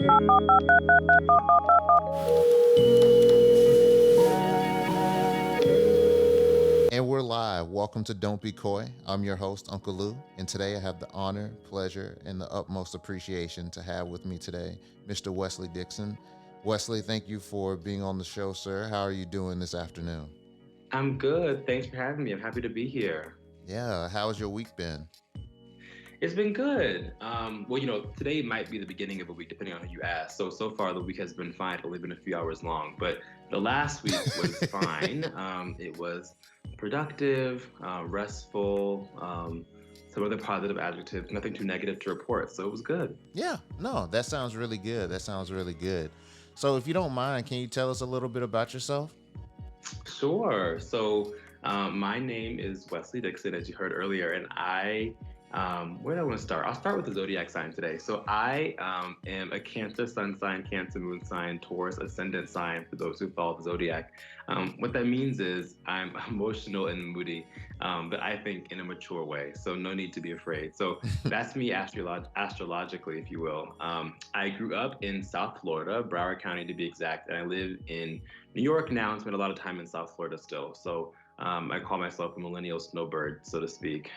And we're live. Welcome to Don't Be Coy. I'm your host, Unkle Lew, and today I have the honor, pleasure, and the utmost appreciation to have with me today Mr. Wesley Dixon. Wesley, thank you for being on the show, sir. How are you doing this afternoon? I'm good. Thanks for having me. I'm happy to be here. Yeah, how's your week been? It's been good. Today might be the beginning of a week, depending on who you ask. So far, the week has been fine. It's only been a few hours long, but the last week was fine. It was productive, restful, some other positive adjectives, nothing too negative to report. So it was good. Yeah, no, that sounds really good. So if you don't mind, can you tell us a little bit about yourself? Sure. My name is Wesley Dixon, as you heard earlier, and where do I want to start? I'll start with the zodiac sign today. So I am a Cancer sun sign, Cancer moon sign, Taurus ascendant sign, for those who follow the zodiac. What that means is I'm emotional and moody, but I think in a mature way, so no need to be afraid. So that's me astrologically, if you will. I grew up in South Florida, Broward County to be exact, and I live in New York now and spend a lot of time in South Florida still. So I call myself a millennial snowbird, so to speak.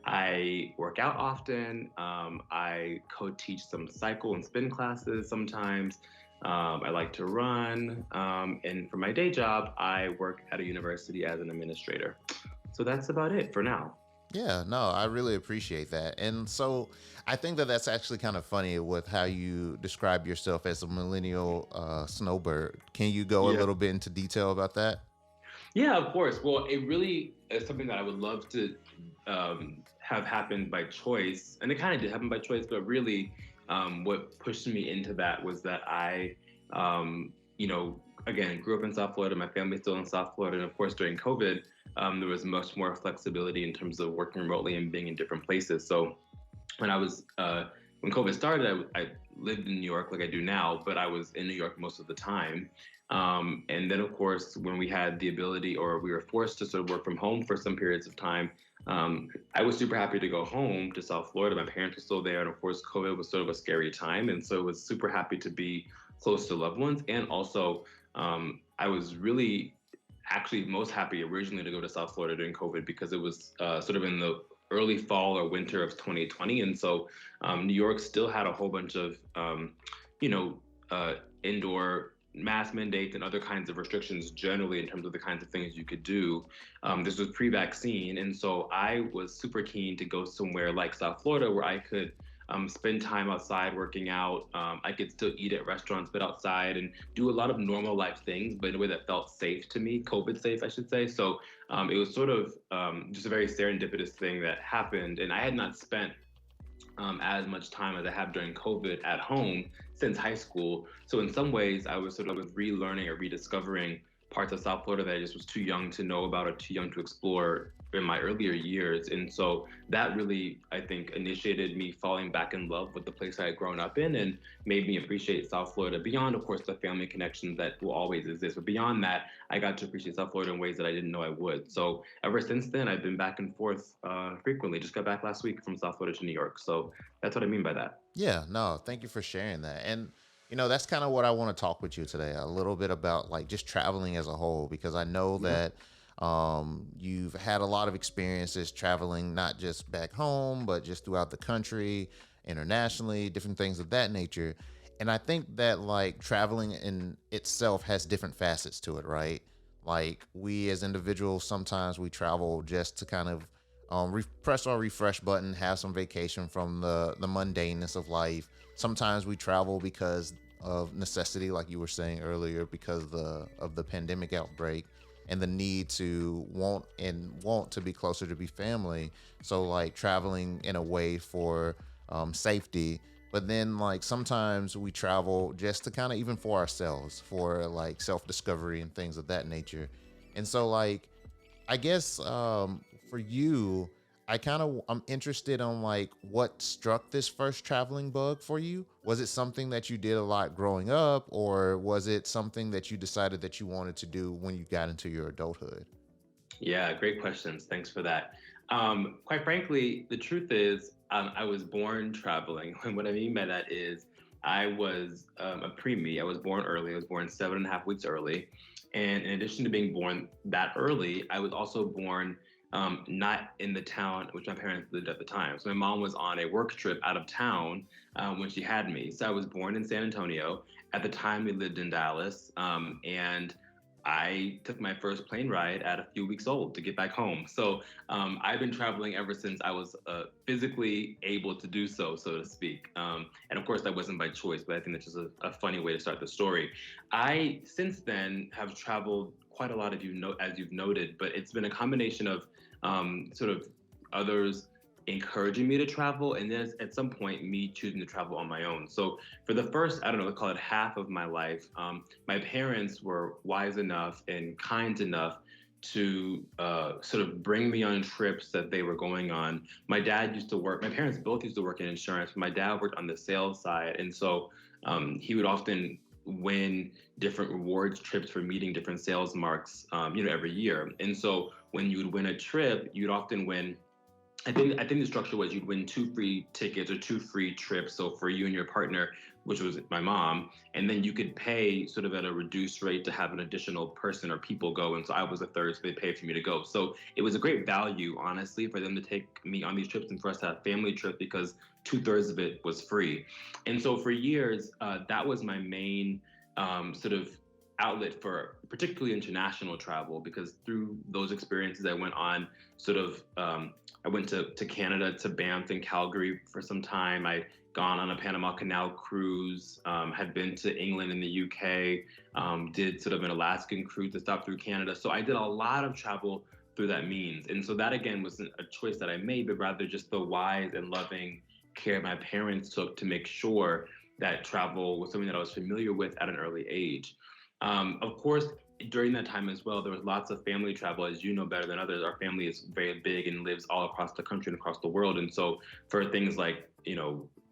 I work out often. I co-teach some cycle and spin classes sometimes. I like to run. And for my day job, I work at a university as an administrator. So that's about it for now. Yeah, no, I really appreciate that. And so I think that that's actually kind of funny with how you describe yourself as a millennial snowbird. Can you go a little bit into detail about that? Yeah, of course. Well, it really is something that I would love to have happened by choice. And it kind of did happen by choice, but really what pushed me into that was that I, again, grew up in South Florida. My family's still in South Florida. And of course, during COVID, there was much more flexibility in terms of working remotely and being in different places. So when COVID started, I lived in New York like I do now, but I was in New York most of the time. And then, of course, when we had the ability or we were forced to sort of work from home for some periods of time, I was super happy to go home to South Florida. My parents were still there. And of course, COVID was sort of a scary time. And so I was super happy to be close to loved ones. And also, I was really actually most happy originally to go to South Florida during COVID because it was sort of in the early fall or winter of 2020. And so New York still had a whole bunch of, indoor mask mandates and other kinds of restrictions generally in terms of the kinds of things you could do. This was pre-vaccine. And so I was super keen to go somewhere like South Florida where I could spend time outside working out. I could still eat at restaurants, but outside and do a lot of normal life things, but in a way that felt safe to me, COVID safe, I should say. So it was sort of just a very serendipitous thing that happened. And I had not spent as much time as I have during COVID at home since high school. So in some ways, I was sort of relearning or rediscovering parts of South Florida that I just was too young to know about or too young to explore in my earlier years. And so that really, I think, initiated me falling back in love with the place I had grown up in and made me appreciate South Florida beyond, of course, the family connections that will always exist. But beyond that, I got to appreciate South Florida in ways that I didn't know I would. So ever since then, I've been back and forth frequently. Just got back last week from South Florida to New York. So that's what I mean by that. Yeah, no, thank you for sharing that. And that's kind of what I want to talk with you today, a little bit about like just traveling as a whole, because I know that you've had a lot of experiences traveling, not just back home, but just throughout the country, internationally, different things of that nature. And I think that like traveling in itself has different facets to it, right? Like we as individuals, sometimes we travel just to kind of press our refresh button, have some vacation from the mundaneness of life. Sometimes we travel because of necessity, like you were saying earlier, because of the pandemic outbreak and the need to want to be closer to be family. So like traveling in a way for safety. But then like sometimes we travel just to kind of even for ourselves, for like self-discovery and things of that nature. And so like, I guess for you, I'm interested on like what struck this first traveling bug for you. Was it something that you did a lot growing up, or was it something that you decided that you wanted to do when you got into your adulthood? Yeah, great questions. Thanks for that. Quite frankly, the truth is, I was born traveling. And what I mean by that is I was a preemie. I was born early. I was born 7.5 weeks early. And in addition to being born that early, I was also born not in the town which my parents lived at the time. So my mom was on a work trip out of town when she had me. So I was born in San Antonio. At the time, we lived in Dallas. And I took my first plane ride at a few weeks old to get back home. So I've been traveling ever since I was physically able to do so, so to speak. And of course, that wasn't by choice, but I think that's just a funny way to start the story. I, since then, have traveled quite a lot, as you've noted, but it's been a combination of sort of others encouraging me to travel, and then at some point me choosing to travel on my own. So for the first, I don't know, let's call it half of my life, my parents were wise enough and kind enough to sort of bring me on trips that they were going on. My parents both used to work in insurance. My dad worked on the sales side, and so he would often win different rewards trips for meeting different sales marks, every year. And so when you would win a trip, you'd often win, I think the structure was you'd win 2 free tickets or 2 free trips. So for you and your partner, which was my mom, and then you could pay sort of at a reduced rate to have an additional person or people go. And so I was a third, so they paid for me to go. So it was a great value, honestly, for them to take me on these trips and for us to have family trips because 2/3 of it was free. And so for years, that was my main sort of outlet for particularly international travel, because through those experiences I went on sort of I went to Canada, to Banff and Calgary for some time. I'd gone on a Panama Canal cruise, had been to England and the UK, did sort of an Alaskan cruise to stop through Canada. So I did a lot of travel through that means. And so that, again, wasn't a choice that I made, but rather just the wise and loving care my parents took to make sure that travel was something that I was familiar with at an early age. Of course, during that time as well, there was lots of family travel. As you know better than others, our family is very big and lives all across the country and across the world. And so for things like,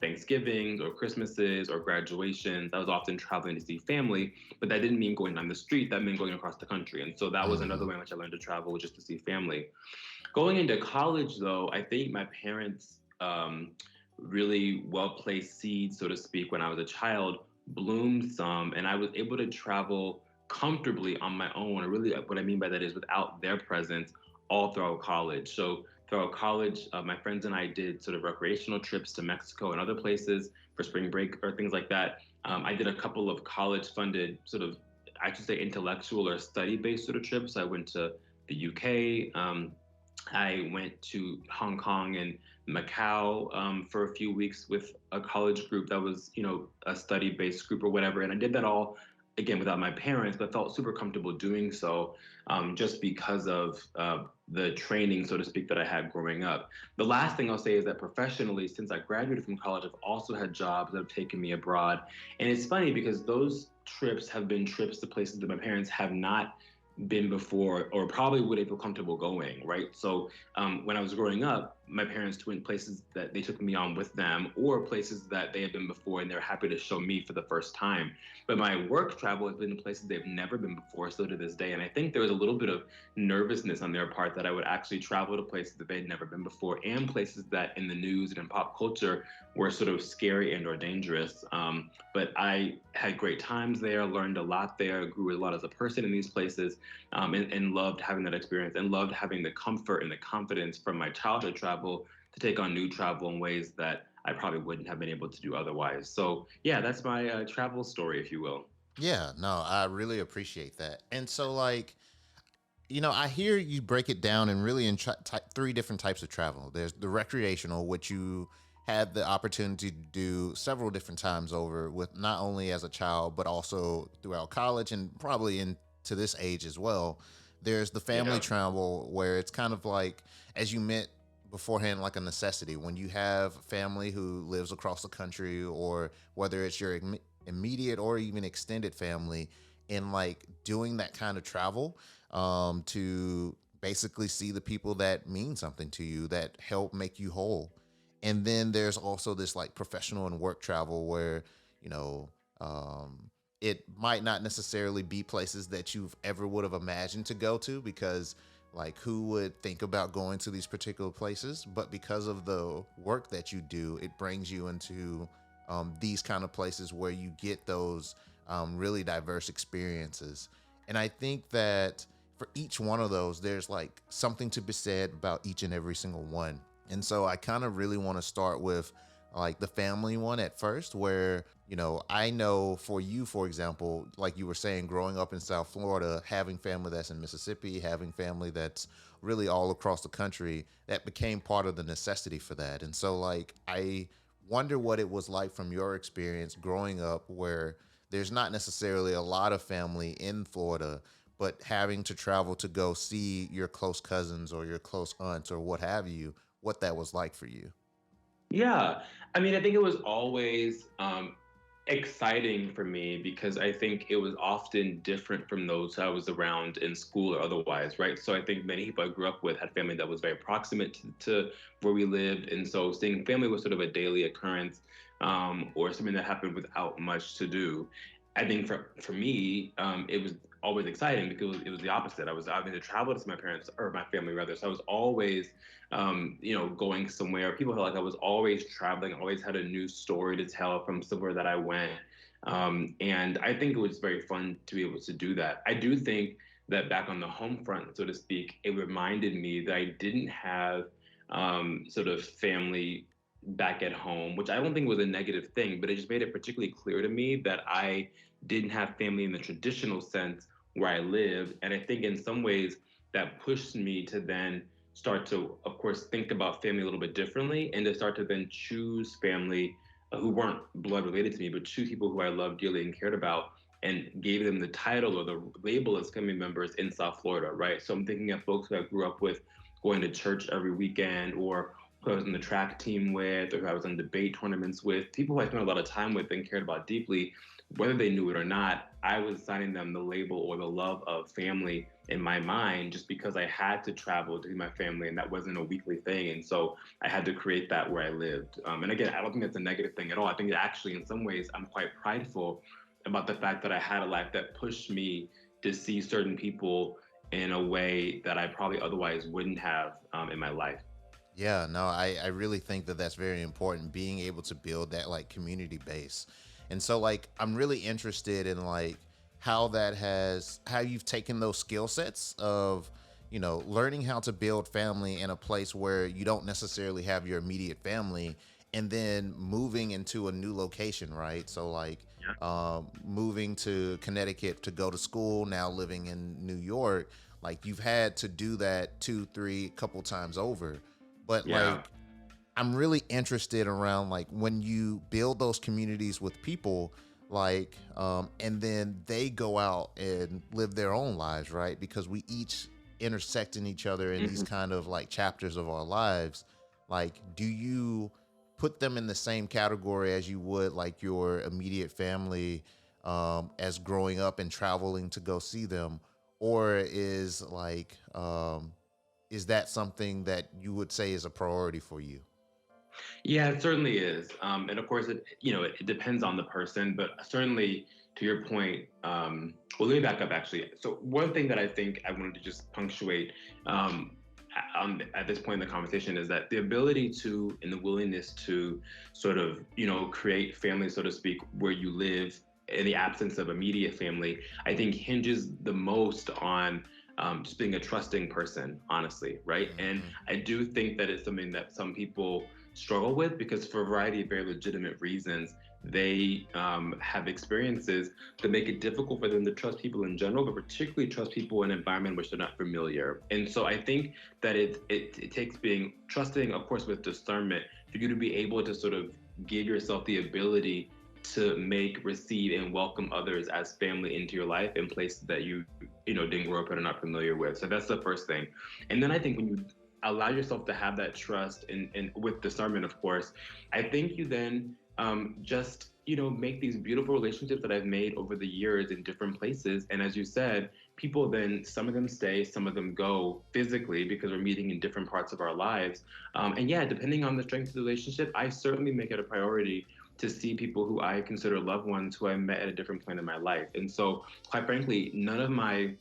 Thanksgivings or Christmases or graduations, I was often traveling to see family, but that didn't mean going on the street. That meant going across the country. And so that was another way in which I learned to travel, just to see family. Going into college, though, I think my parents really well-placed seeds, so to speak, when I was a child, bloomed some, and I was able to travel comfortably on my own. And really, what I mean by that is without their presence all throughout college. So throughout college, my friends and I did sort of recreational trips to Mexico and other places for spring break or things like that. I did a couple of college-funded sort of, I should say, intellectual or study-based sort of trips. I went to the UK. I went to Hong Kong and Macau for a few weeks with a college group that was, a study-based group or whatever. And I did that all, again, without my parents, but felt super comfortable doing so, just because of the training, so to speak, that I had growing up. The last thing I'll say is that professionally, since I graduated from college, I've also had jobs that have taken me abroad. And it's funny because those trips have been trips to places that my parents have not been before, or probably would feel comfortable going, right? So when I was growing up, my parents went places that they took me on with them, or places that they had been before and they're happy to show me for the first time. But my work travel has been to places they've never been before, still to this day. And I think there was a little bit of nervousness on their part that I would actually travel to places that they'd never been before, and places that in the news and in pop culture were sort of scary and or dangerous. But I had great times there, learned a lot there, grew a lot as a person in these places, and loved having that experience, and loved having the comfort and the confidence from my childhood travel to take on new travel in ways that I probably wouldn't have been able to do otherwise. So yeah, that's my travel story, if you will. Yeah, no, I really appreciate that. And so, like, I hear you break it down in really three different types of travel. There's the recreational, which you had the opportunity to do several different times over, with not only as a child but also throughout college and probably into this age as well. There's the family Yeah. travel, where it's kind of like, as you meant beforehand, like a necessity when you have family who lives across the country, or whether it's your immediate or even extended family, and like doing that kind of travel to basically see the people that mean something to you, that help make you whole. And then there's also this like professional and work travel where, you know, it might not necessarily be places that you've ever would have imagined to go to, because like who would think about going to these particular places, but because of the work that you do, it brings you into these kind of places where you get those really diverse experiences. And I think that for each one of those, there's like something to be said about each and every single one. And so I kind of really want to start with like the family one at first, where, I know for you, for example, like you were saying, growing up in South Florida, having family that's in Mississippi, having family that's really all across the country, that became part of the necessity for that. And so, like, I wonder what it was like from your experience growing up where there's not necessarily a lot of family in Florida, but having to travel to go see your close cousins or your close aunts or what have you, what that was like for you. Yeah, I mean, I think it was always exciting for me because I think it was often different from those I was around in school or otherwise, right? So I think many people I grew up with had family that was very proximate to where we lived, and so seeing family was sort of a daily occurrence, or something that happened without much to do. I think for me, it was always exciting because it was the opposite. I was having to travel to see my parents or my family rather, so I was always going somewhere. People felt like I was always traveling, always had a new story to tell from somewhere that I went. And I think it was very fun to be able to do that. I do think that back on the home front, so to speak, it reminded me that I didn't have sort of family back at home, which I don't think was a negative thing, but it just made it particularly clear to me that I didn't have family in the traditional sense where I lived. And I think in some ways that pushed me to then start to, of course, think about family a little bit differently and to start to then choose family who weren't blood related to me, but choose people who I loved dearly and cared about and gave them the title or the label as family members in South Florida, right? So I'm thinking of folks who I grew up with going to church every weekend, or who I was in the track team with, or who I was in debate tournaments with, people who I spent a lot of time with and cared about deeply, whether they knew it or not. I was assigning them the label or the love of family in my mind just because I had to travel to see my family and that wasn't a weekly thing. And so I had to create that where I lived. And again, I don't think that's a negative thing at all. I think that actually, in some ways, I'm quite prideful about the fact that I had a life that pushed me to see certain people in a way that I probably otherwise wouldn't have in my life. Yeah, no, I really think that that's very important, being able to build that like community base. And so like I'm really interested in like how you've taken those skill sets of, learning how to build family in a place where you don't necessarily have your immediate family, and then moving into a new location, right? So like moving to Connecticut to go to school, now living in New York, like you've had to do that two, three, couple times over. But Yeah. like I'm really interested around like when you build those communities with people, like and then they go out and live their own lives, right? Because we each intersect in each other in these Mhm. kind of like chapters of our lives. Like, do you put them in the same category as you would like your immediate family, as growing up and traveling to go see them? Or is that something that you would say is a priority for you? Yeah, it certainly is. And of course, it depends on the person, but certainly to your point, well, let me back up actually. So one thing that I think I wanted to just punctuate at this point in the conversation is that the ability to and the willingness to sort of, create family, so to speak, where you live in the absence of immediate family, I think hinges the most on just being a trusting person, honestly, right? And Hmm. I do think that it's something that some people struggle with because for a variety of very legitimate reasons, they have experiences that make it difficult for them to trust people in general, but particularly trust people in an environment which they're not familiar. And so I think that it takes being trusting, of course, with discernment, for you to be able to sort of give yourself the ability to make, receive, and welcome others as family into your life in places that you didn't grow up in or not familiar with. So that's the first thing. And then I think when you allow yourself to have that trust and with discernment, of course, I think you then just make these beautiful relationships that I've made over the years in different places. And as you said, people then, some of them stay, some of them go physically because we're meeting in different parts of our lives. And yeah, depending on the strength of the relationship, I certainly make it a priority to see people who I consider loved ones who I met at a different point in my life. And so, quite frankly, none of my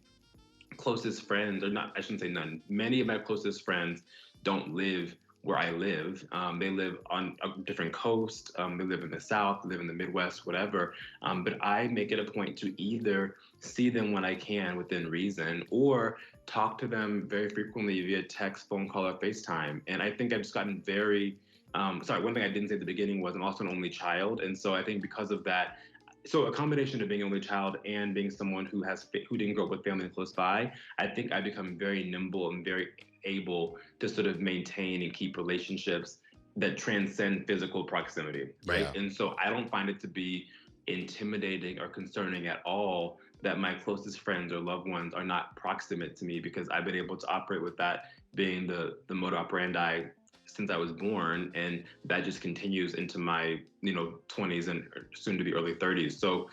closest friends, or not, I shouldn't say none, many of my closest friends don't live where I live. They live on a different coast. They live in the South, live in the Midwest, whatever. But I make it a point to either see them when I can within reason, or talk to them very frequently via text, phone call, or FaceTime. And I think I've just gotten very, sorry, one thing I didn't say at the beginning was I'm also an only child. And so I think because of that, so a combination of being an only child and being someone who didn't grow up with family close by, I think I become very nimble and very able to sort of maintain and keep relationships that transcend physical proximity, right? Yeah. And so I don't find it to be intimidating or concerning at all that my closest friends or loved ones are not proximate to me, because I've been able to operate with that being the mode operandi since I was born, and that just continues into my 20s and soon to be early 30s. So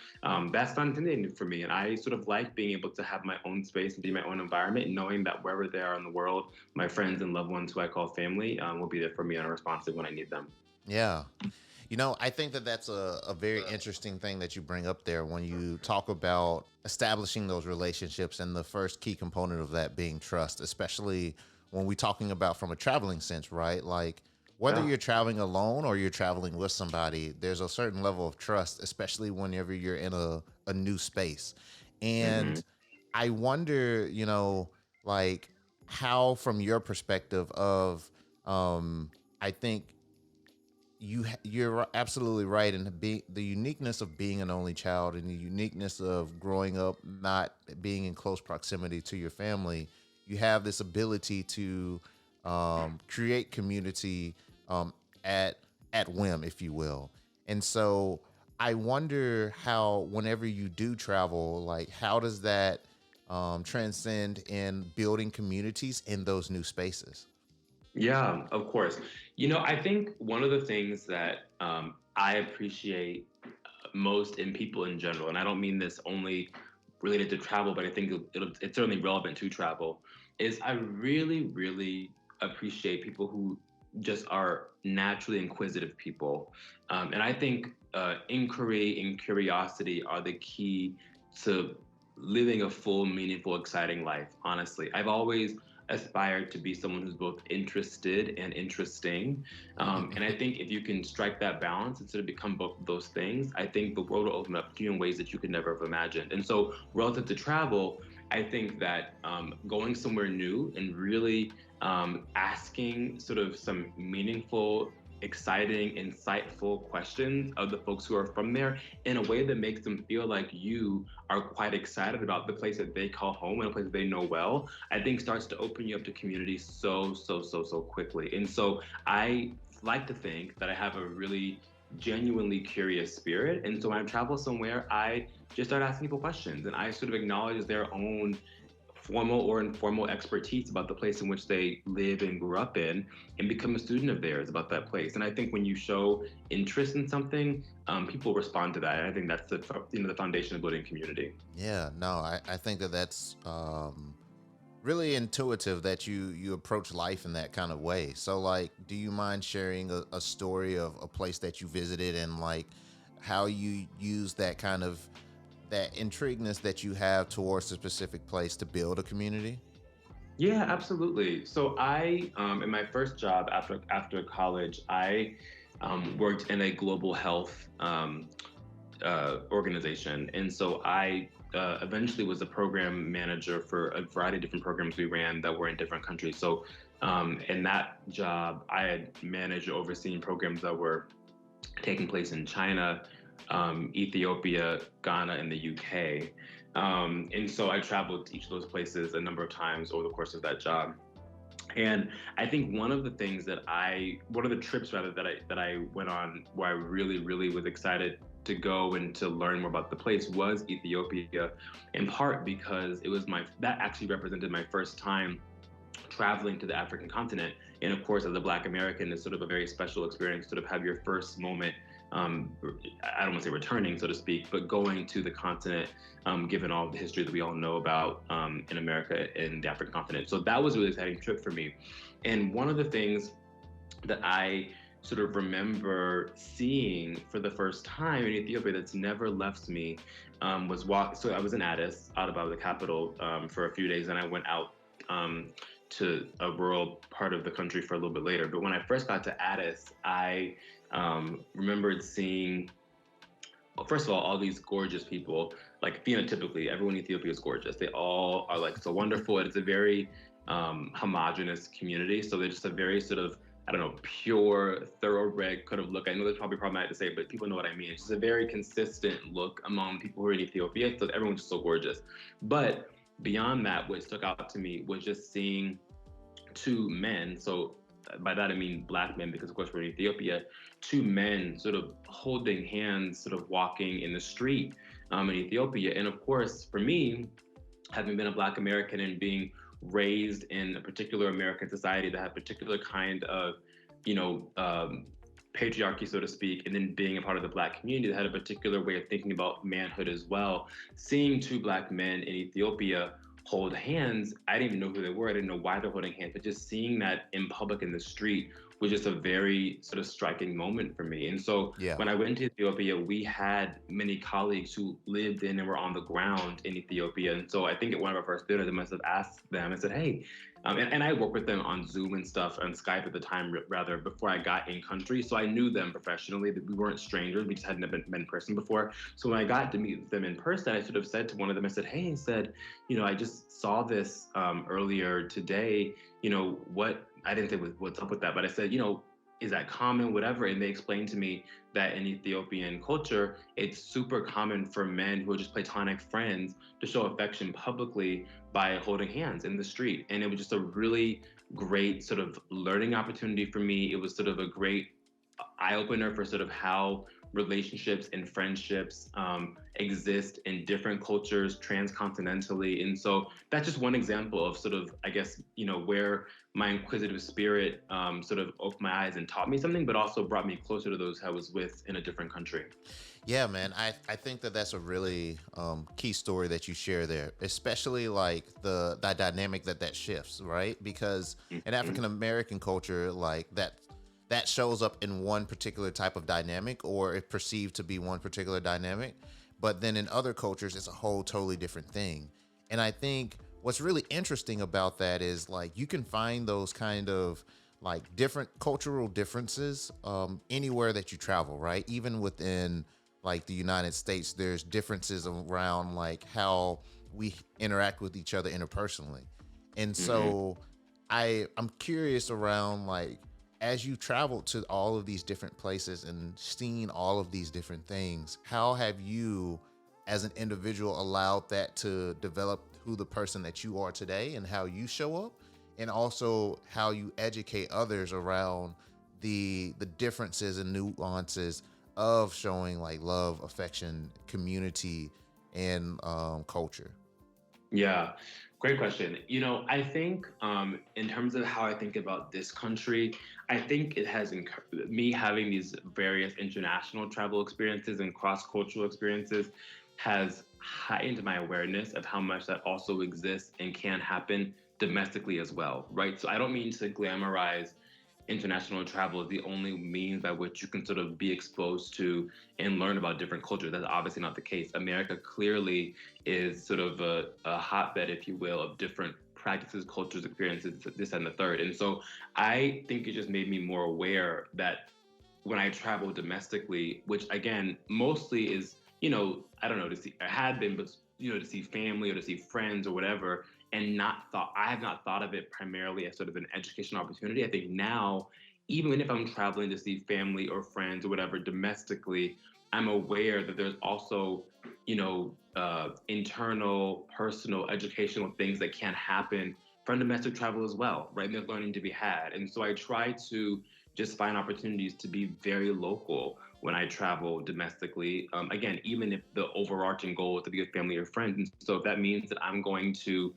that's not intimidating for me, and I sort of like being able to have my own space and be my own environment, and knowing that wherever they are in the world, my friends and loved ones who I call family will be there for me and are responsive when I need them. Yeah. I think that that's a very interesting thing that you bring up there when you talk about establishing those relationships, and the first key component of that being trust, especially when we're talking about from a traveling sense, right? Like whether Yeah. you're traveling alone or you're traveling with somebody, there's a certain level of trust, especially whenever you're in a new space. Hmm. And I wonder, like how, from your perspective of, I think you're absolutely right, and the uniqueness of being an only child and the uniqueness of growing up not being in close proximity to your family, you have this ability to create community um, at whim, if you will. And so I wonder how, whenever you do travel, like how does that transcend in building communities in those new spaces? Yeah, of course. I think one of the things that I appreciate most in people in general, and I don't mean this only related to travel, but I think it's certainly relevant to travel, is I really, really appreciate people who just are naturally inquisitive people. And I think inquiry and curiosity are the key to living a full, meaningful, exciting life, honestly. I've always aspired to be someone who's both interested and interesting. And I think if you can strike that balance and sort of become both of those things, I think the world will open up to you in ways that you could never have imagined. And so, relative to travel, I think that going somewhere new and really asking sort of some meaningful, exciting, insightful questions of the folks who are from there in a way that makes them feel like you are quite excited about the place that they call home and a place that they know well, I think starts to open you up to community so quickly. And so I like to think that I have a really genuinely curious spirit. And so when I travel somewhere, I just start asking people questions, and I sort of acknowledge their own formal or informal expertise about the place in which they live and grew up in, and become a student of theirs about that place. And I think when you show interest in something, people respond to that. And I think that's the foundation of building community. Yeah, no, I think that that's really intuitive that you approach life in that kind of way. So, like, do you mind sharing a story of a place that you visited, and like how you use that kind of that intrigueness that you have towards a specific place to build a community? Yeah, absolutely. So I, in my first job after college, I worked in a global health organization. And so I eventually was a program manager for a variety of different programs we ran that were in different countries. So in that job, I had managed or overseen programs that were taking place in China, Ethiopia, Ghana, and the UK. And so I traveled to each of those places a number of times over the course of that job. And I think one of the trips rather that I went on where I really, really was excited to go and to learn more about the place was Ethiopia, in part because that actually represented my first time traveling to the African continent. And of course, as a Black American, it's sort of a very special experience to sort of have your first moment. I don't want to say returning, so to speak, but going to the continent, given all the history that we all know about in America and the African continent. So that was a really exciting trip for me. And one of the things that I sort of remember seeing for the first time in Ethiopia that's never left me was walk. So I was in Addis Ababa, the capital, for a few days, and I went out to a rural part of the country for a little bit later. But when I first got to Addis, I remembered seeing, well, first of all these gorgeous people. Like phenotypically, everyone in Ethiopia is gorgeous. They all are like so wonderful. It's a very homogenous community. So they're just a very sort of, I don't know, pure, thoroughbred kind of look. I know that's probably problematic to say, but people know what I mean. It's just a very consistent look among people who are in Ethiopia. So everyone's just so gorgeous. But beyond that, what stuck out to me was just seeing two men. So by that I mean black men, because of course we're in Ethiopia. Two men sort of holding hands, sort of walking in the street in Ethiopia. And of course, for me, having been a Black American and being raised in a particular American society that had a particular kind of, you know, patriarchy, so to speak, and then being a part of the Black community that had a particular way of thinking about manhood as well. Seeing two Black men in Ethiopia hold hands, I didn't even know who they were. I didn't know why they're holding hands, but just seeing that in public in the street was just a very sort of striking moment for me. And so Yeah. when I went to Ethiopia, we had many colleagues who lived in and were on the ground in Ethiopia. And so I think at one of our first dinners, I must have asked them, I said, hey, and I worked with them on Zoom and stuff, on Skype at the time, rather, before I got in country. So I knew them professionally, that we weren't strangers. We just hadn't been in person before. So when I got to meet them in person, I sort of said to one of them, I said, hey, I said, you know, I just saw this earlier today, you know, I didn't say what's up with that, but I said, you know, is that common, whatever? And they explained to me that in Ethiopian culture, it's super common for men who are just platonic friends to show affection publicly by holding hands in the street. And it was just a really great sort of learning opportunity for me. It was sort of a great eye opener for sort of how relationships and friendships exist in different cultures transcontinentally. And so that's just one example of sort of, I guess, you know, where my inquisitive spirit sort of opened my eyes and taught me something, but also brought me closer to those I was with in a different country. Yeah, man. I think that that's a really key story that you share there, especially like the dynamic that shifts, right? Because in Mhm. African American culture, like that shows up in one particular type of dynamic, or it's perceived to be one particular dynamic. But then in other cultures, it's a whole totally different thing. And I think what's really interesting about that is like you can find those kind of like different cultural differences anywhere that you travel, right? Even within like the United States, there's differences around like how we interact with each other interpersonally. And Mhm. so I'm curious around like as you traveled to all of these different places and seen all of these different things, how have you as an individual allowed that to develop who the person that you are today and how you show up, and also how you educate others around the differences and nuances of showing like love, affection, community, and culture? Yeah, great question. You know, I think in terms of how I think about this country, I think it has me having these various international travel experiences and cross-cultural experiences has heightened my awareness of how much that also exists and can happen domestically as well, right? So I don't mean to glamorize international travel as the only means by which you can sort of be exposed to and learn about different cultures. That's obviously not the case. America clearly is sort of a hotbed, if you will, of different practices, cultures, experiences, this and the third. And so I think it just made me more aware that when I travel domestically, which again, mostly is, you know, I don't know, to see, I had been, but, you know, to see family or to see friends or whatever, and I have not thought of it primarily as sort of an educational opportunity. I think now, even if I'm traveling to see family or friends or whatever domestically, I'm aware that there's also, you know, internal, personal, educational things that can happen from domestic travel as well, right? And there's learning to be had. And so I try to just find opportunities to be very local when I travel domestically. Again, even if the overarching goal is to be with family or friends. And so if that means that I'm going to,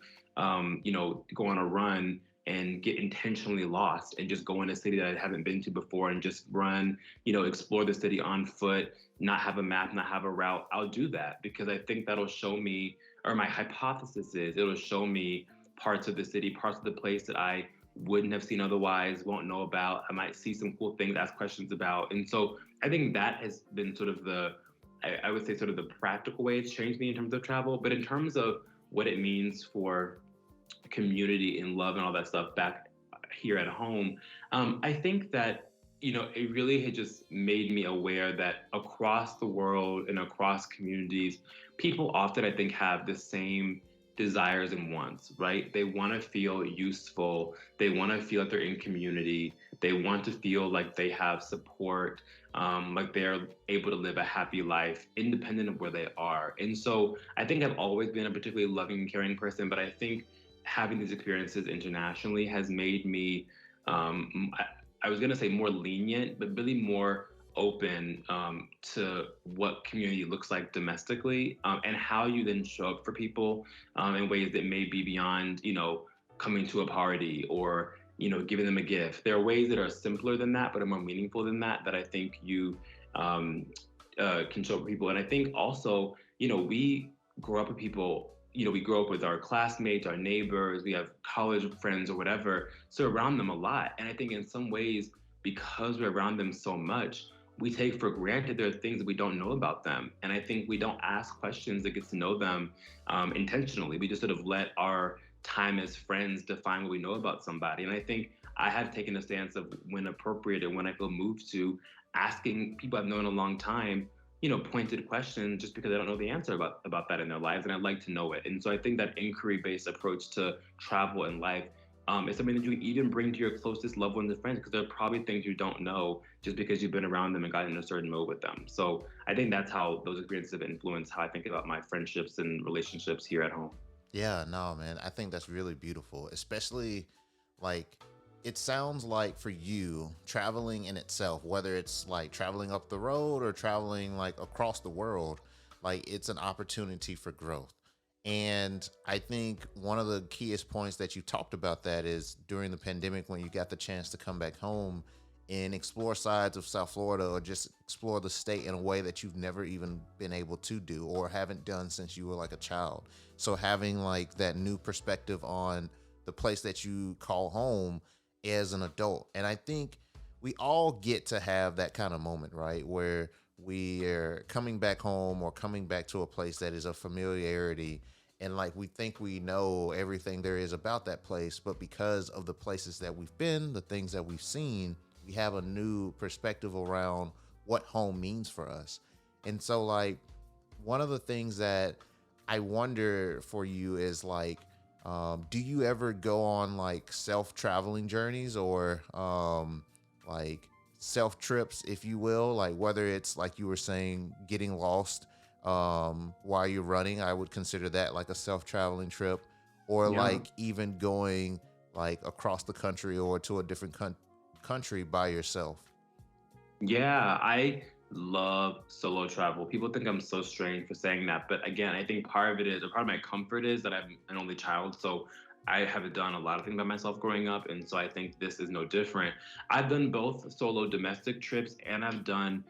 you know, go on a run and get intentionally lost and just go in a city that I haven't been to before and just run, you know, explore the city on foot, not have a map, not have a route, I'll do that because I think that'll show me, or my hypothesis is it'll show me parts of the city, parts of the place that I wouldn't have seen otherwise, won't know about. I might see some cool things, ask questions about. And so I think that has been sort of I would say sort of the practical way it's changed me in terms of travel. But in terms of what it means for community and love and all that stuff back here at home. I think that, it really had just made me aware that across the world and across communities, people often, I think, have the same desires and wants, right? They want to feel useful. They want to feel like they're in community. They want to feel like they have support, like they're able to live a happy life independent of where they are. And so I think I've always been a particularly loving and caring person, but I think having these experiences internationally has made me, I was going to say more lenient, but really more open to what community looks like domestically, and how you then show up for people in ways that may be beyond, coming to a party or, giving them a gift. There are ways that are simpler than that, but are more meaningful than that, that I think you um, can show up for people. And I think also, we grow up with people, we grow up with our classmates, our neighbors, we have college friends or whatever, so around them a lot. And I think in some ways, because we're around them so much, we take for granted there are things that we don't know about them. And I think we don't ask questions that get to know them intentionally. We just sort of let our time as friends define what we know about somebody. And I think I have taken a stance of, when appropriate and when I feel moved to, asking people I've known a long time, pointed questions, just because I don't know the answer about that in their lives, and I'd like to know it. And so I think that inquiry-based approach to travel and life is something that you even bring to your closest loved ones and friends, because there are probably things you don't know just because you've been around them and gotten in a certain mode with them. So I think that's how those experiences have influenced how I think about my friendships and relationships here at home. Yeah, no, man. I think that's really beautiful, especially like it sounds like for you traveling in itself, whether it's like traveling up the road or traveling like across the world, like it's an opportunity for growth. And I think one of the keyest points that you talked about that is during the pandemic when you got the chance to come back home and explore sides of South Florida or just explore the state in a way that you've never even been able to do or haven't done since you were like a child. So having like that new perspective on the place that you call home as an adult. And I think we all get to have that kind of moment, right? Where we are coming back home or coming back to a place that is a familiarity, and like we think we know everything there is about that place, but because of the places that we've been, the things that we've seen, we have a new perspective around what home means for us. And so like one of the things that I wonder for you is like, do you ever go on like self-traveling journeys or like self trips, if you will, like whether it's like you were saying, getting lost while you're running, I would consider that like a self-traveling trip, or Yeah. like even going like across the country or to a different country by yourself. Yeah, I love solo travel. People think I'm so strange for saying that, but again, I think part of it is, or part of my comfort is that I'm an only child. So I have done a lot of things by myself growing up, and so I think this is no different. I've done both solo domestic trips and I've done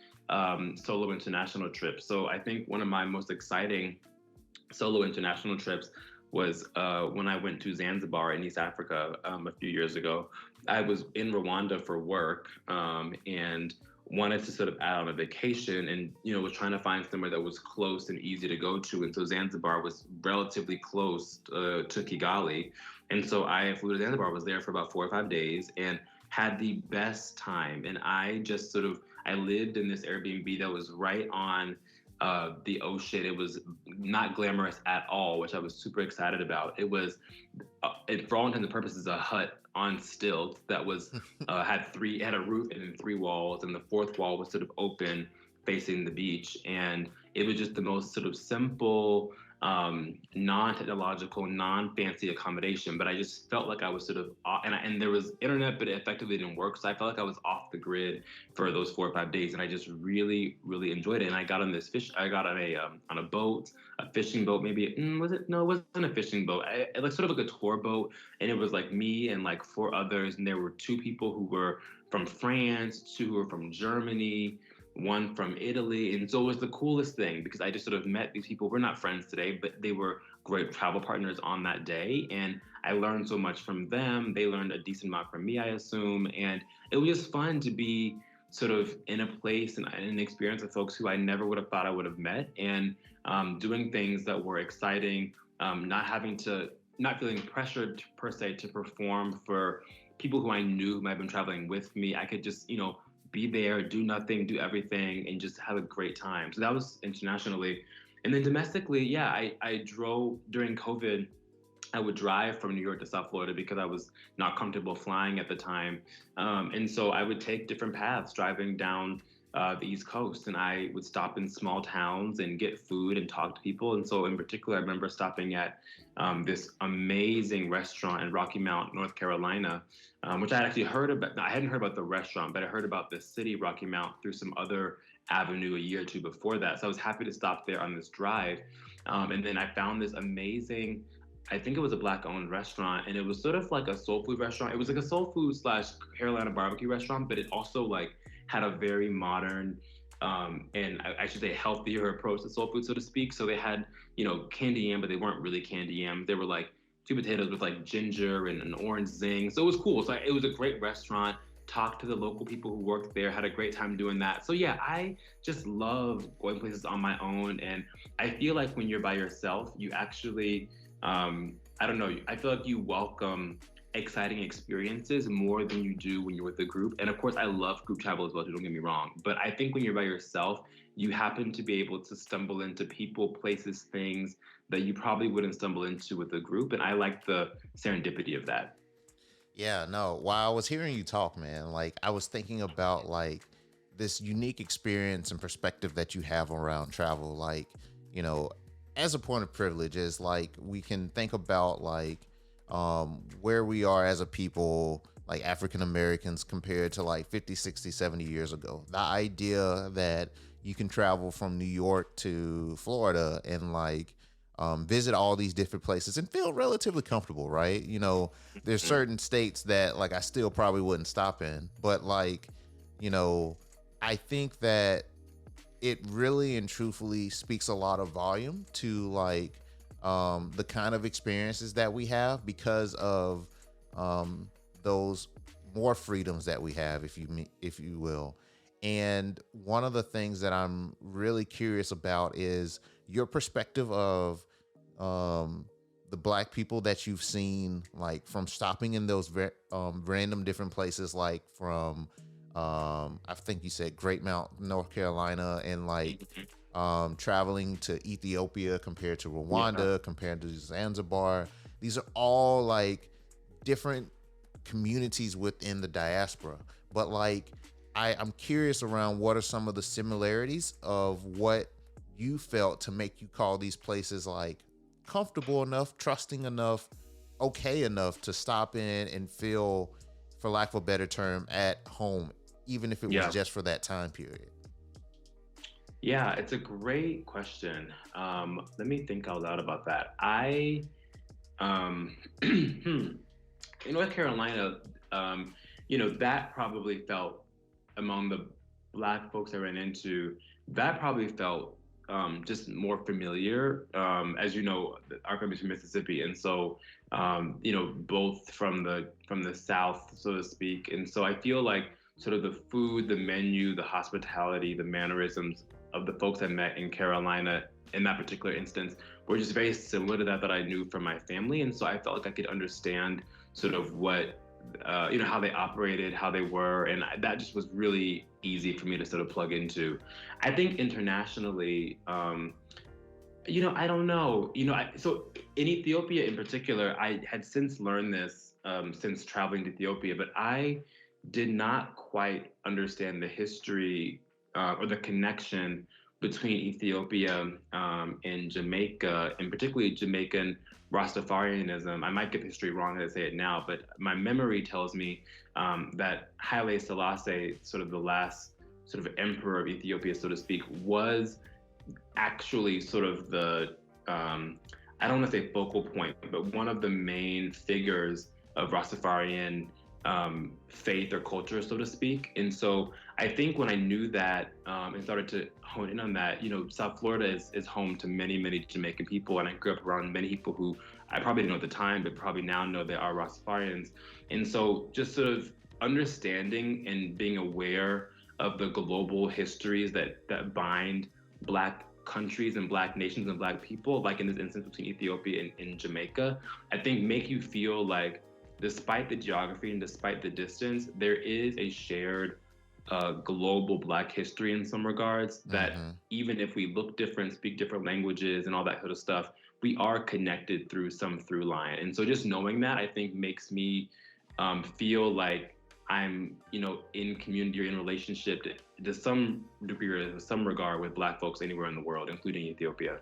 solo international trips. So I think one of my most exciting solo international trips was when I went to Zanzibar in East Africa a few years ago. I was in Rwanda for work, and wanted to sort of add on a vacation, and was trying to find somewhere that was close and easy to go to. And so Zanzibar was relatively close to Kigali, and so I flew to Zanzibar. Was there for about 4 or 5 days and had the best time. And I just sort of, I lived in this Airbnb that was right on the ocean. It was not glamorous at all, which I was super excited about. It was, for all intents and purposes, a hut on stilts that was had a roof and then 3 walls, and the fourth wall was sort of open, facing the beach, and it was just the most sort of simple, non-technological, non-fancy accommodation. But I just felt like I was sort of and there was internet, but it effectively didn't work. So I felt like I was off the grid for those 4 or 5 days, and I just really, really enjoyed it. And I got on this fish. I got on a boat, a fishing boat. Maybe was it? No, it wasn't a fishing boat. It like sort of like a tour boat, and it was like me and like 4 others, and there were 2 people who were from France, 2 who were from Germany, one from Italy. And so it was the coolest thing because I just sort of met these people. We're not friends today, but they were great travel partners on that day. And I learned so much from them. They learned a decent amount from me, I assume. And it was just fun to be sort of in a place and an experience with folks who I never would have thought I would have met, and doing things that were exciting, not having to not feeling pressured per se to perform for people who I knew who might have been traveling with me. I could just, be there, do nothing, do everything, and just have a great time. So that was internationally. And then domestically, yeah, I drove during COVID. I would drive from New York to South Florida because I was not comfortable flying at the time. And so I would take different paths driving down the East Coast, and I would stop in small towns and get food and talk to people. And so, in particular, I remember stopping at this amazing restaurant in Rocky Mount, North Carolina, which I had actually heard about. I hadn't heard about the restaurant, but I heard about the city, Rocky Mount, through some other avenue a year or two before that. So I was happy to stop there on this drive. And then I found this amazing, I think it was a Black-owned restaurant, and it was sort of like a soul food restaurant. It was like a soul food slash Carolina barbecue restaurant, but it also like had a very modern and I should say healthier approach to soul food, so to speak. So they had, candy yam, but they weren't really candy yam. They were like sweet potatoes with like ginger and an orange zing. So it was cool. So it was a great restaurant. Talked to the local people who worked there, had a great time doing that. So yeah, I just love going places on my own. And I feel like when you're by yourself, you actually, I don't know, I feel like you welcome exciting experiences more than you do when you're with a group. And of course, I love group travel as well, don't get me wrong. But I think when you're by yourself, you happen to be able to stumble into people, places, things that you probably wouldn't stumble into with a group. And I like the serendipity of that. Yeah, no. While I was hearing you talk, man, like I was thinking about like this unique experience and perspective that you have around travel. Like, you know, as a point of privilege, is like we can think about like where we are as a people, like African Americans compared to like 50, 60, 70 years ago. The idea that you can travel from New York to Florida and like visit all these different places and feel relatively comfortable, right? You know, there's certain states that like I still probably wouldn't stop in, but like, you know, I think that it really and truthfully speaks a lot of volume to like the kind of experiences that we have because of those more freedoms that we have, if you will. And one of the things that I'm really curious about is your perspective of the black people that you've seen, like from stopping in those random different places, like from I think you said Great Mount, North Carolina, and like traveling to Ethiopia compared to Rwanda, compared to Zanzibar. These are all like different communities within the diaspora. But like, I'm curious around what are some of the similarities of what you felt to make you call these places like comfortable enough, trusting enough, okay enough to stop in and feel, for lack of a better term, at home, even if it was just for that time period. Yeah, it's a great question. Let me think out loud about that. In North Carolina, that probably felt among the Black folks I ran into, that probably felt just more familiar. As you know, our family's from Mississippi, and so both from the South, so to speak. And so I feel like sort of the food, the menu, the hospitality, the mannerisms of the folks I met in Carolina in that particular instance were just very similar to that I knew from my family. And so I felt like I could understand sort of what, how they operated, how they were. And that just was really easy for me to sort of plug into. I think internationally, I don't know, so in Ethiopia in particular, I had since learned this since traveling to Ethiopia, but I did not quite understand the history or the connection between Ethiopia and Jamaica, and particularly Jamaican Rastafarianism. I might get the history wrong as I say it now, but my memory tells me that Haile Selassie, sort of the last sort of emperor of Ethiopia, so to speak, was actually sort of the, I don't want to say focal point, but one of the main figures of Rastafarian faith or culture, so to speak. And so I think when I knew that and started to hone in on that, South Florida is home to many, many Jamaican people. And I grew up around many people who I probably didn't know at the time, but probably now know they are Rastafarians. And so just sort of understanding and being aware of the global histories that bind Black countries and Black nations and Black people, like in this instance between Ethiopia and Jamaica, I think make you feel like despite the geography and despite the distance, there is a shared global Black history in some regards that Mm-hmm. even if we look different, speak different languages and all that sort of stuff, we are connected through some through line. And so just knowing that, I think makes me feel like I'm, in community or in relationship to some degree or to some regard with Black folks anywhere in the world, including Ethiopia.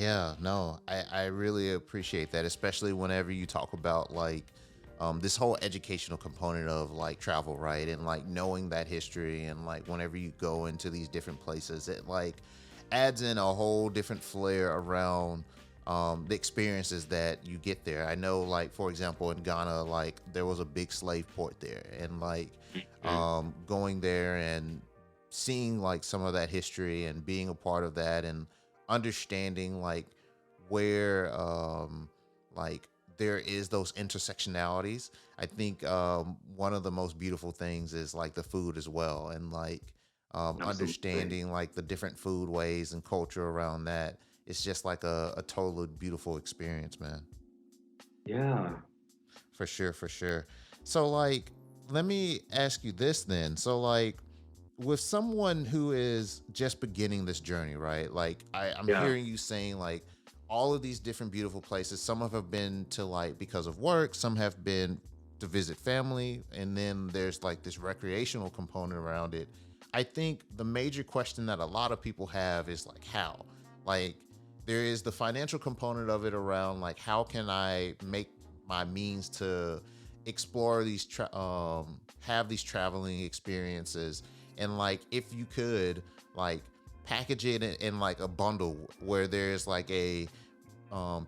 Yeah, no, I really appreciate that, especially whenever you talk about like this whole educational component of like travel, right? And like knowing that history and like whenever you go into these different places, it like adds in a whole different flair around the experiences that you get there. I know, like, for example, in Ghana, like there was a big slave port there, and like Mhm. going there and seeing like some of that history and being a part of that and understanding like where like there is those intersectionalities. I think one of the most beautiful things is like the food as well, and like Absolutely. understanding like the different food ways and culture around that. It's just like a totally beautiful experience, man. Yeah. For sure, for sure. So like let me ask you this then. So like with someone who is just beginning this journey, right? Like I'm Yeah. hearing you saying like all of these different beautiful places. Some have been to like because of work, some have been to visit family, and then there's like this recreational component around it. I think the major question that a lot of people have is like how? Like there is the financial component of it around like how can I make my means to explore these have these traveling experiences, and like if you could like package it in like a bundle where there's like a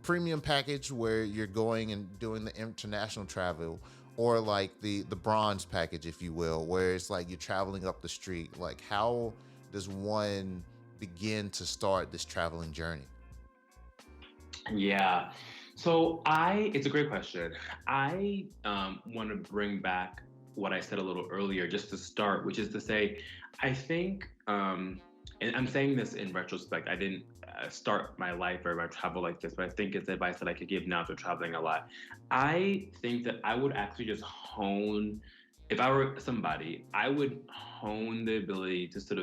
premium package where you're going and doing the international travel, or like the bronze package, if you will, where it's like you're traveling up the street. Like how does one begin to start this traveling journey? Yeah. It's a great question. I want to bring back what I said a little earlier, just to start, which is to say, I think, and I'm saying this in retrospect, I didn't start my life or my travel like this, but I think it's advice that I could give now to traveling a lot. I think that I would actually just hone, if I were somebody, I would hone the ability to sort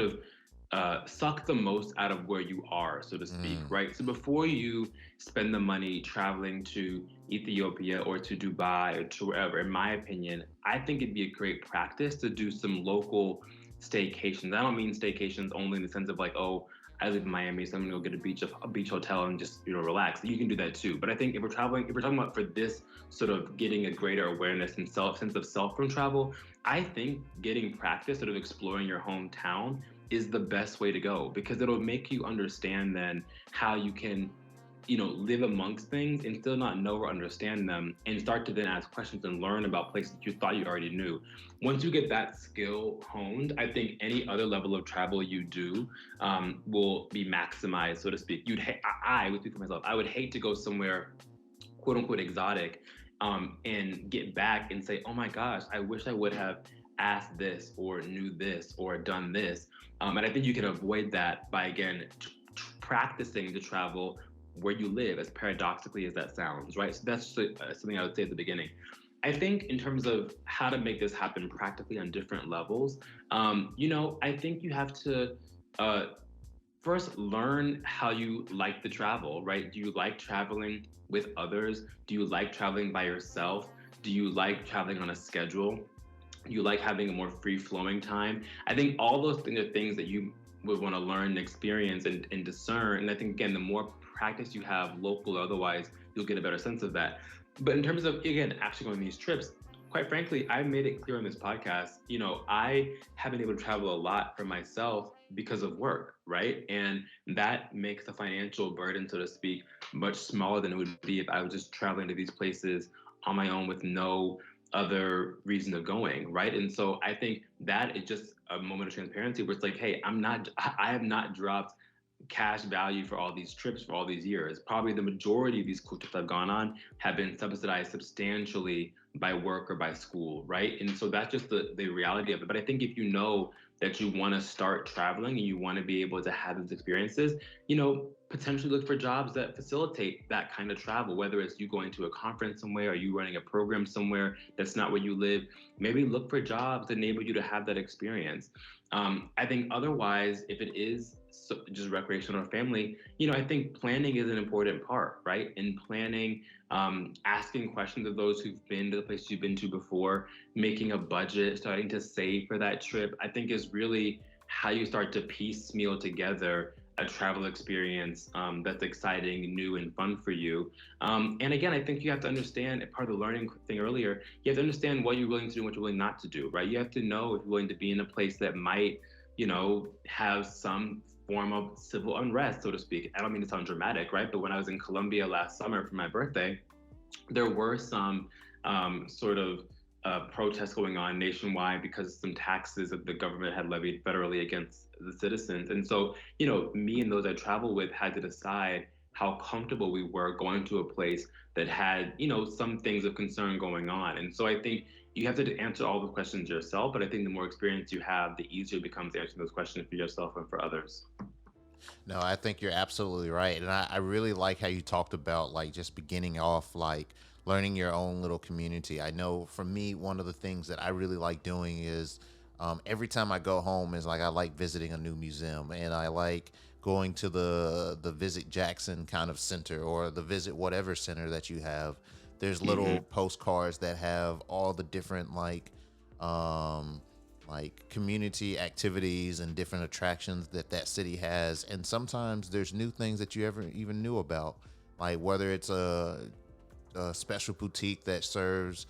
of suck the most out of where you are, so to speak, Mm, right? So before you spend the money traveling to Ethiopia or to Dubai or to wherever, in my opinion, I think it'd be a great practice to do some local staycations. I don't mean staycations only in the sense of like, oh, I live in Miami, so I'm gonna go get a beach hotel and just relax. You can do that too. But I think if we're talking about for this sort of getting a greater awareness and sense of self from travel, I think getting practice, sort of exploring your hometown is the best way to go because it'll make you understand then how you can live amongst things and still not know or understand them and start to then ask questions and learn about places that you thought you already knew. Once you get that skill honed, I think any other level of travel you do will be maximized, so to speak. I would speak for myself, I would hate to go somewhere quote unquote exotic and get back and say, oh my gosh, I wish I would have asked this or knew this or done this. And I think you can avoid that by, again, practicing to travel where you live, as paradoxically as that sounds, right? So that's something I would say at the beginning. I think in terms of how to make this happen practically on different levels, I think you have to uh, first learn how you like to travel, right? Do you like traveling with others? Do you like traveling by yourself? Do you like traveling on a schedule? Do you like having a more free flowing time? I think all those things are things that you would want to learn and experience and discern. And I think, again, the more practice you have, local or otherwise, you'll get a better sense of that. But in terms of, again, actually going on these trips, quite frankly, I made it clear on this podcast, I have been able to travel a lot for myself because of work, right? And that makes the financial burden, so to speak, much smaller than it would be if I was just traveling to these places on my own with no other reason of going, right? And so I think that is just a moment of transparency where it's like, hey, I have not dropped cash value for all these trips for all these years. Probably the majority of these cool trips I've gone on have been subsidized substantially by work or by school, right? And so that's just the reality of it. But I think if you know that you want to start traveling and you want to be able to have these experiences, potentially look for jobs that facilitate that kind of travel, whether it's you going to a conference somewhere or you running a program somewhere that's not where you live. Maybe look for jobs that enable you to have that experience. I think otherwise, if it is just recreational or family, I think planning is an important part, right? In planning, asking questions of those who've been to the places you've been to before, making a budget, starting to save for that trip, I think is really how you start to piecemeal together a travel experience that's exciting, new, and fun for you. And again, I think you have to understand, part of the learning thing earlier, you have to understand what you're willing to do and what you're willing not to do, right? You have to know if you're willing to be in a place that might, have some form of civil unrest, so to speak. I don't mean to sound dramatic, right? But when I was in Colombia last summer for my birthday, there were some sort of protests going on nationwide because of some taxes that the government had levied federally against the citizens. And so, me and those I travel with had to decide how comfortable we were going to a place that had, some things of concern going on. And so I think you have to answer all the questions yourself, but I think the more experience you have, the easier it becomes answering those questions for yourself and for others. No, I think you're absolutely right. And I really like how you talked about like just beginning off like learning your own little community. I know for me, one of the things that I really like doing is every time I go home is like I like visiting a new museum and I like going to the Visit Jackson kind of center or the Visit whatever center that you have. There's little postcards that have all the different like community activities and different attractions that that city has, and sometimes there's new things that you ever even knew about, like whether it's a special boutique that serves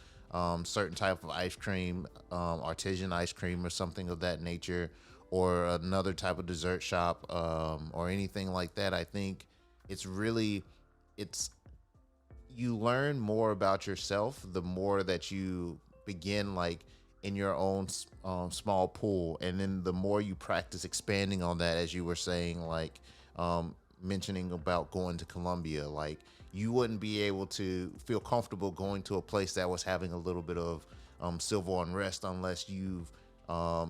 certain type of ice cream, artisan ice cream or something of that nature, or another type of dessert shop, or anything like that. I think it's really it's you learn more about yourself the more that you begin like in your own small pool, and then the more you practice expanding on that, as you were saying, like mentioning about going to Colombia, like you wouldn't be able to feel comfortable going to a place that was having a little bit of civil unrest unless you've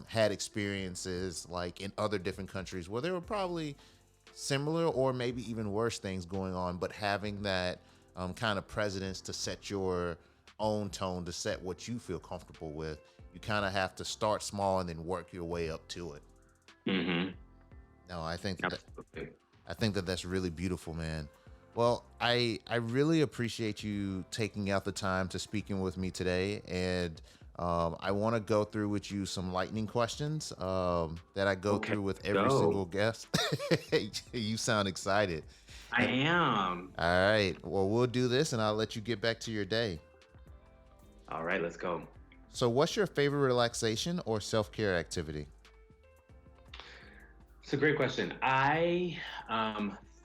had experiences like in other different countries where there were probably similar or maybe even worse things going on, but having that kind of precedence to set your own tone, to set what you feel comfortable with. You kind of have to start small and then work your way up to it. Mm-hmm. No, I think Absolutely. I think that that's really beautiful, man. Well, I really appreciate you taking out the time to speaking with me today, and I want to go through with you some lightning questions that I go Okay, through with every go. single guest. You sound excited. I And am. all right, well, we'll do this, and I'll let you get back to your day. All right, let's go. So, what's your favorite relaxation or self care activity? It's a great question. I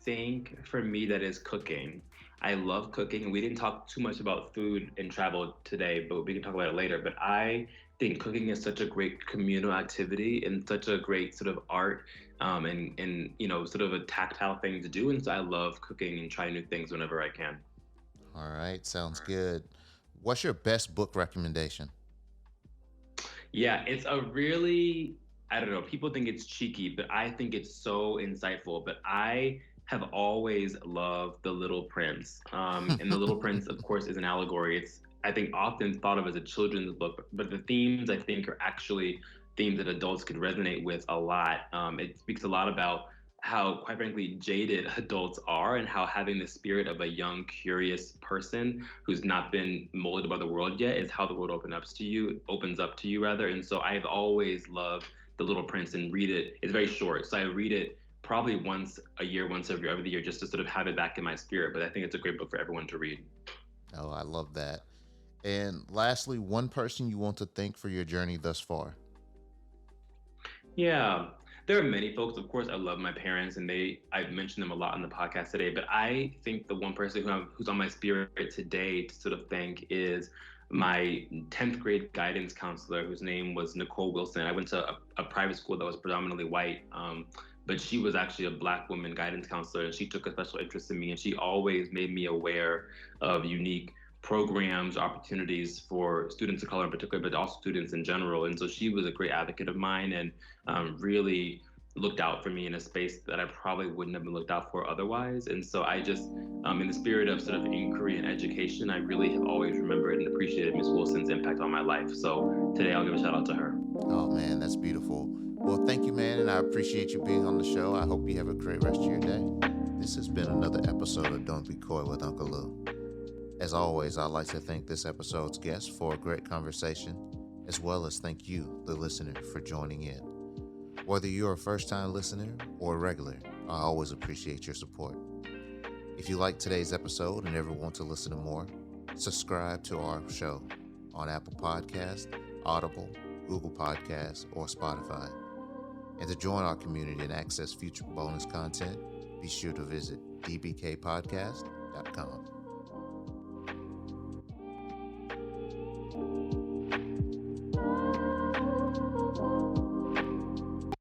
think for me that is cooking. I love cooking. We didn't talk too much about food and travel today, but we can talk about it later. But I think cooking is such a great communal activity and such a great sort of art, and sort of a tactile thing to do. And so I love cooking and trying new things whenever I can. All right, sounds good. What's your best book recommendation? Yeah, it's a really, I don't know, people think it's cheeky, but I think it's so insightful. But I have always loved The Little Prince. And The Little Prince, of course, is an allegory. It's, I think, often thought of as a children's book, but the themes, I think, are actually themes that adults could resonate with a lot. It speaks a lot about how, quite frankly, jaded adults are and how having the spirit of a young, curious person who's not been molded by the world yet is how the world opens up to you rather. And so I've always loved The Little Prince and read it. It's very short, so I read it probably once a year, once every other year, just to sort of have it back in my spirit. But I think it's a great book for everyone to read. Oh, I love that. And lastly, one person you want to thank for your journey thus far. Yeah, there are many folks. Of course, I love my parents, and I've mentioned them a lot on the podcast today. But I think the one person who's on my spirit today to sort of thank is my 10th grade guidance counselor, whose name was Nicole Wilson. I went to a private school that was predominantly white, but she was actually a Black woman guidance counselor, and she took a special interest in me, and she always made me aware of unique programs, opportunities for students of color in particular, but also students in general. And so she was a great advocate of mine, and really looked out for me in a space that I probably wouldn't have been looked out for otherwise. And so I just, in the spirit of sort of inquiry and education, I really have always remembered and appreciated Miss Wilson's impact on my life. So today I'll give a shout out to her. Oh man, that's beautiful. Well, thank you, man, and I appreciate you being on the show. I hope you have a great rest of your day. This has been another episode of Don't Be Coy with Unkle Lew. As always, I'd like to thank this episode's guest for a great conversation, as well as thank you, the listener, for joining in. Whether you're a first-time listener or a regular, I always appreciate your support. If you like today's episode and ever want to listen to more, subscribe to our show on Apple Podcasts, Audible, Google Podcasts, or Spotify. And to join our community and access future bonus content, be sure to visit dbkpodcast.com.